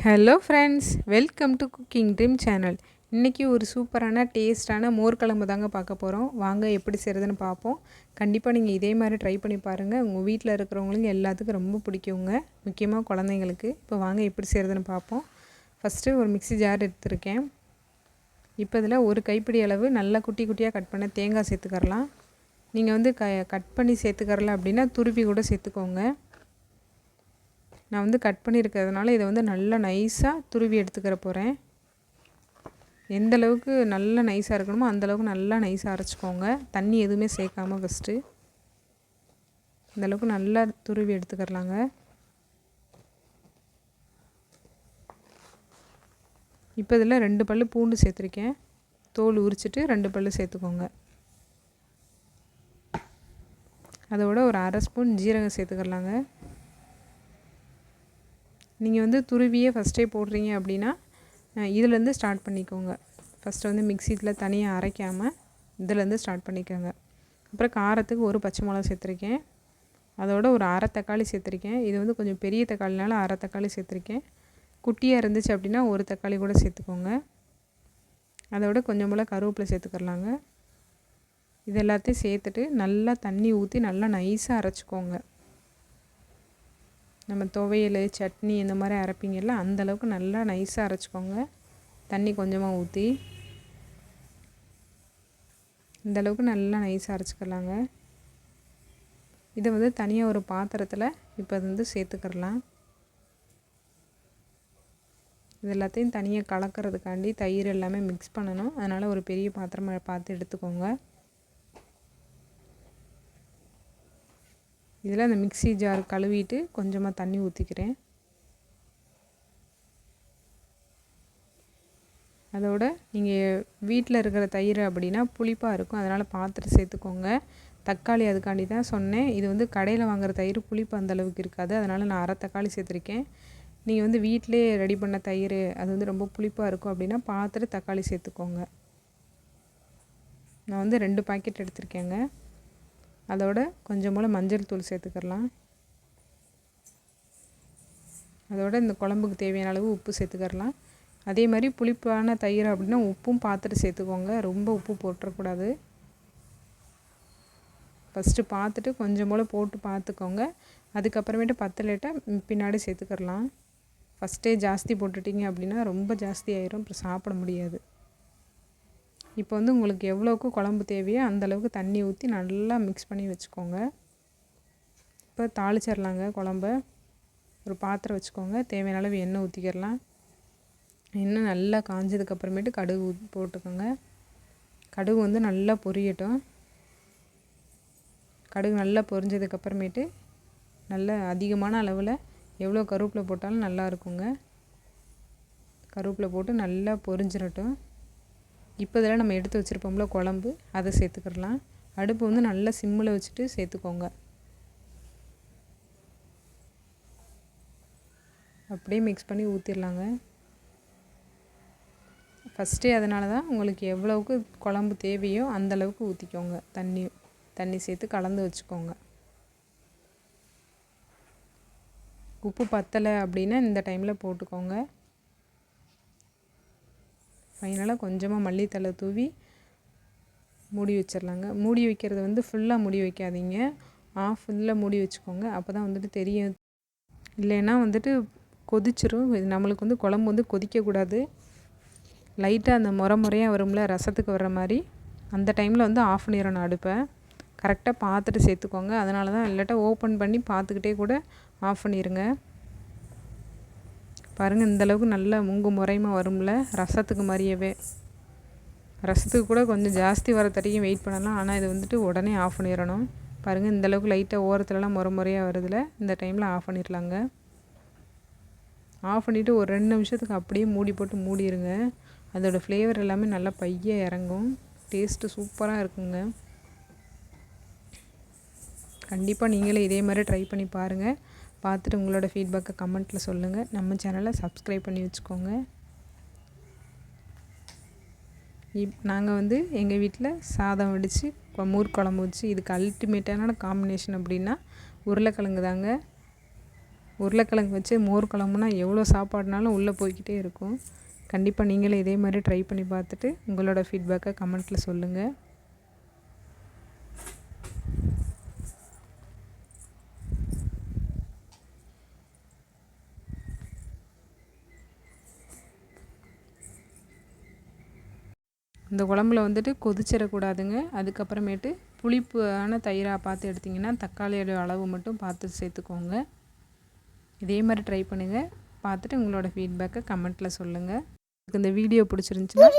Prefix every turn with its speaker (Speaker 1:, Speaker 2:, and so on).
Speaker 1: Hello friends, welcome to cooking dream channel. இன்றைக்கி ஒரு சூப்பரான டேஸ்ட்டான மோர் குழம்பு தாங்க பார்க்க போகிறோம். வாங்க எப்படி செய்கிறதுன்னு பார்ப்போம். கண்டிப்பாக நீங்கள் இதே மாதிரி ட்ரை பண்ணி பாருங்கள். உங்கள் வீட்டில் இருக்கிறவங்களுக்கு எல்லாத்துக்கும் ரொம்ப பிடிக்குங்க, முக்கியமாக குழந்தைங்களுக்கு. இப்போ வாங்க எப்படி செய்கிறதுன்னு பார்ப்போம். ஃபஸ்ட்டு ஒரு மிக்ஸி ஜார் எடுத்துருக்கேன். இப்போ இதில் ஒரு கைப்பிடி அளவு நல்லா குட்டி குட்டியாக கட் பண்ண தேங்காய் சேர்த்துக்கரலாம். நீங்கள் வந்து கட் பண்ணி சேர்த்துக்கரல அப்படின்னா துருவி கூட சேர்த்துக்கோங்க. நான் வந்து கட் பண்ணியிருக்கிறதுனால இதை வந்து நல்லா நைஸாக துருவி எடுத்துக்கிற போகிறேன். எந்த அளவுக்கு நல்லா நைஸாக இருக்கணுமோ அந்தளவுக்கு நல்லா நைஸாக அரைச்சிக்கோங்க. தண்ணி எதுவுமே சேர்க்காமல் ஃபஸ்ட்டு இந்தளவுக்கு நல்லா துருவி எடுத்துக்கிறலாங்க. இப்போ இதில் 2 பல் பூண்டு சேர்த்துருக்கேன். தோல் உரிச்சிட்டு 2 பல் சேர்த்துக்கோங்க. அதோட ஒரு அரை ஸ்பூன் ஜீரகம் சேர்த்துக்கிறலாங்க. நீங்கள் வந்து துருவியே ஃபஸ்ட்டே போடுறீங்க அப்படின்னா இதிலேருந்து ஸ்டார்ட் பண்ணிக்கோங்க. ஃபஸ்ட்டு வந்து மிக்சியில் தனியாக அரைக்காமல் இதிலேருந்து ஸ்டார்ட் பண்ணிக்கோங்க. அப்புறம் காரத்துக்கு ஒரு பச்சை மிளகா சேர்த்துருக்கேன். அதோட ஒரு அரை தக்காளி சேர்த்துருக்கேன். இது வந்து கொஞ்சம் பெரிய தக்காளினால அரை தக்காளி சேர்த்துருக்கேன். குட்டியாக இருந்துச்சு அப்படின்னா ஒரு தக்காளி கூட சேர்த்துக்கோங்க. அதோட கொஞ்சம் போல் கருவேப்பிலை சேர்த்துக்கரலாங்க. இது எல்லாத்தையும் சேர்த்துட்டு நல்லா தண்ணி ஊற்றி நல்லா நைஸாக அரைச்சிக்கோங்க. நம்ம துவையல், சட்னி இந்த மாதிரி அரைப்பீங்கல்ல, அந்தளவுக்கு நல்லா நைஸாக அரைச்சிக்கோங்க. தண்ணி கொஞ்சமாக ஊற்றி இந்தளவுக்கு நல்லா நைஸாக அரைச்சிக்கலாங்க. இதை வந்து தனியாக ஒரு பாத்திரத்தில் இப்போ அது வந்து சேர்த்துக்கிறலாம். இது எல்லாத்தையும் தனியாக கலக்கிறதுக்காண்டி தயிர் எல்லாமே மிக்ஸ் பண்ணணும். அதனால் ஒரு பெரிய பாத்திரமாக பார்த்து எடுத்துக்கோங்க. இதில் அந்த மிக்ஸி ஜார் கழுவிட்டு கொஞ்சமாக தண்ணி ஊற்றிக்கிறேன். அதோட நீங்கள் வீட்டில் இருக்கிற தயிர் அப்படின்னா புளிப்பாக இருக்கும், அதனால் பார்த்துட்டு சேர்த்துக்கோங்க. தக்காளி அதுக்காண்டி தான் சொன்னேன். இது வந்து கடையில் வாங்குகிற தயிர் புளிப்பு அந்தளவுக்கு இருக்காது, அதனால் நான் அரை தக்காளி சேர்த்துருக்கேன். நீங்கள் வந்து வீட்டிலே ரெடி பண்ண தயிர் அது வந்து ரொம்ப புளிப்பாக இருக்கும் அப்படின்னா பார்த்துட்டு தக்காளி சேர்த்துக்கோங்க. நான் வந்து 2 பாக்கெட் எடுத்திருக்கேங்க. அதோட கொஞ்சம் போல் மஞ்சள் தூள் சேர்த்துக்கலாம். அதோட இந்த குழம்புக்கு தேவையான அளவு உப்பு சேர்த்துக்கலாம். அதே மாதிரி புளிப்பான தயிர் அப்படின்னா உப்பும் பார்த்துட்டு சேர்த்துக்கோங்க. ரொம்ப உப்பு போட்டுறக்கூடாது. ஃபஸ்ட்டு பார்த்துட்டு கொஞ்சம் போல் போட்டு பார்த்துக்கோங்க. அதுக்கப்புறமேட்டு பத்தலைட்டா பின்னாடி சேர்த்துக்கலாம். ஃபஸ்ட்டே ஜாஸ்தி போட்டுட்டிங்க அப்படின்னா ரொம்ப ஜாஸ்தி ஆயிரும், அப்புறம் சாப்பிட முடியாது. இப்போ வந்து உங்களுக்கு எவ்வளோக்கு குழம்பு தேவையோ அந்தளவுக்கு தண்ணி ஊற்றி நல்லா மிக்ஸ் பண்ணி வச்சுக்கோங்க. இப்போ தாளிச்சிடலாங்க குழம்ப. ஒரு பாத்திரம் வச்சுக்கோங்க. தேவையான அளவு எண்ணெய் ஊற்றிக்கிடலாம். எண்ணெய் நல்லா காஞ்சதுக்கப்புறமேட்டு கடுகு போட்டுக்கோங்க. கடுகு வந்து நல்லா பொரியட்டும். கடுகு நல்லா பொரிஞ்சதுக்கப்புறமேட்டு நல்ல அதிகமான அளவில் எவ்வளோ கருவேப்பிலை போட்டாலும் நல்லா இருக்குங்க. கருவேப்பிலை போட்டு நல்லா பொரிஞ்சிடட்டும். இப்போ இதில் நம்ம எடுத்து வச்சுருப்போம்ல குழம்பு, அதை சேர்த்துக்கிடலாம். அடுப்பு வந்து நல்லா சிம்மில் வச்சுட்டு சேர்த்துக்கோங்க. அப்படியே மிக்ஸ் பண்ணி ஊற்றிடலாங்க. ஃபஸ்ட்டே அதனால தான் உங்களுக்கு எவ்வளவுக்கு குழம்பு தேவையோ அந்தளவுக்கு ஊற்றிக்கோங்க. தண்ணி சேர்த்து கலந்து வச்சுக்கோங்க. உப்பு பத்தலை அப்படின்னா இந்த டைமில் போட்டுக்கோங்க. ஃபைனலாக கொஞ்சமாக மல்லித்தழை தூவி மூடி வச்சிடலாங்க. மூடி வைக்கிறது வந்து ஃபுல்லாக மூடி வைக்காதீங்க, ஃபுல்லாக மூடி வச்சுக்கோங்க. அப்போ தான் வந்துட்டு தெரியும். இல்லைன்னா வந்துட்டு கொதிச்சிரும். இது நம்மளுக்கு வந்து குழம்பு வந்து கொதிக்கக்கூடாது. லைட்டாக அந்த முறையாக வரும்ல, ரசத்துக்கு வர்ற மாதிரி, அந்த டைமில் வந்து ஆஃப் பண்ணிடணும் அடுப்பை. கரெக்டாக பார்த்துட்டு சேர்த்துக்கோங்க. அதனால தான் இல்லாட்டா ஓப்பன் பண்ணி பார்த்துக்கிட்டே கூட ஆஃப் பண்ணிடுங்க. பாருங்கள், இந்தளவுக்கு நல்லா முறையமாக வரும்ல, ரசத்துக்கு மாதிரியவே. ரசத்துக்கு கூட கொஞ்சம் ஜாஸ்தி வர தட்டியும் வெயிட் பண்ணலாம், ஆனால் இது வந்துட்டு உடனே ஆஃப் பண்ணிடணும். பாருங்கள், இந்தளவுக்கு லைட்டாக ஓரத்துலலாம் முறையாக வருதில்ல, இந்த டைமில் ஆஃப் பண்ணிடலாங்க. ஆஃப் பண்ணிவிட்டு ஒரு 2 நிமிஷத்துக்கு அப்படியே மூடி போட்டு மூடிடுங்க. அதோடய ஃப்ளேவர் எல்லாமே நல்லா பைய இறங்கும். டேஸ்ட்டு சூப்பராக இருக்குங்க. கண்டிப்பாக நீங்களே இதே மாதிரி ட்ரை பண்ணி பாருங்கள். பார்த்துட்டு உங்களோட ஃபீட்பேக்கை கமெண்ட்டில் சொல்லுங்கள். நம்ம சேனலை சப்ஸ்கிரைப் பண்ணி வச்சுக்கோங்க. நாங்கள் வந்து எங்கள் வீட்டில் சாதம் வடித்து மோர் குழம்பு வச்சு, இதுக்கு அல்டிமேட்டான காம்பினேஷன் அப்படின்னா உருளைக்கிழங்கு தாங்க. உருளைக்கிழங்கு வச்சு மோர் குழம்புனா எவ்வளோ சாப்பாடுனாலும் உள்ளே போய்க்கிட்டே இருக்கும். கண்டிப்பாக நீங்களே இதே மாதிரி ட்ரை பண்ணி பார்த்துட்டு உங்களோட ஃபீட்பேக்கை கமெண்ட்டில் சொல்லுங்கள். இந்த குழம்புல வந்துட்டு கொதிச்சிடக்கூடாதுங்க. அதுக்கப்புறமேட்டு புளிப்பான தயிராக பார்த்து எடுத்திங்கன்னா தக்காளியோட அளவு மட்டும் பார்த்து சேர்த்துக்கோங்க. இதே மாதிரி ட்ரை பண்ணுங்கள். பார்த்துட்டு உங்களோட ஃபீட்பேக்கை கமெண்ட்டில் சொல்லுங்கள். இந்த வீடியோ பிடிச்சிருந்துச்சுன்னா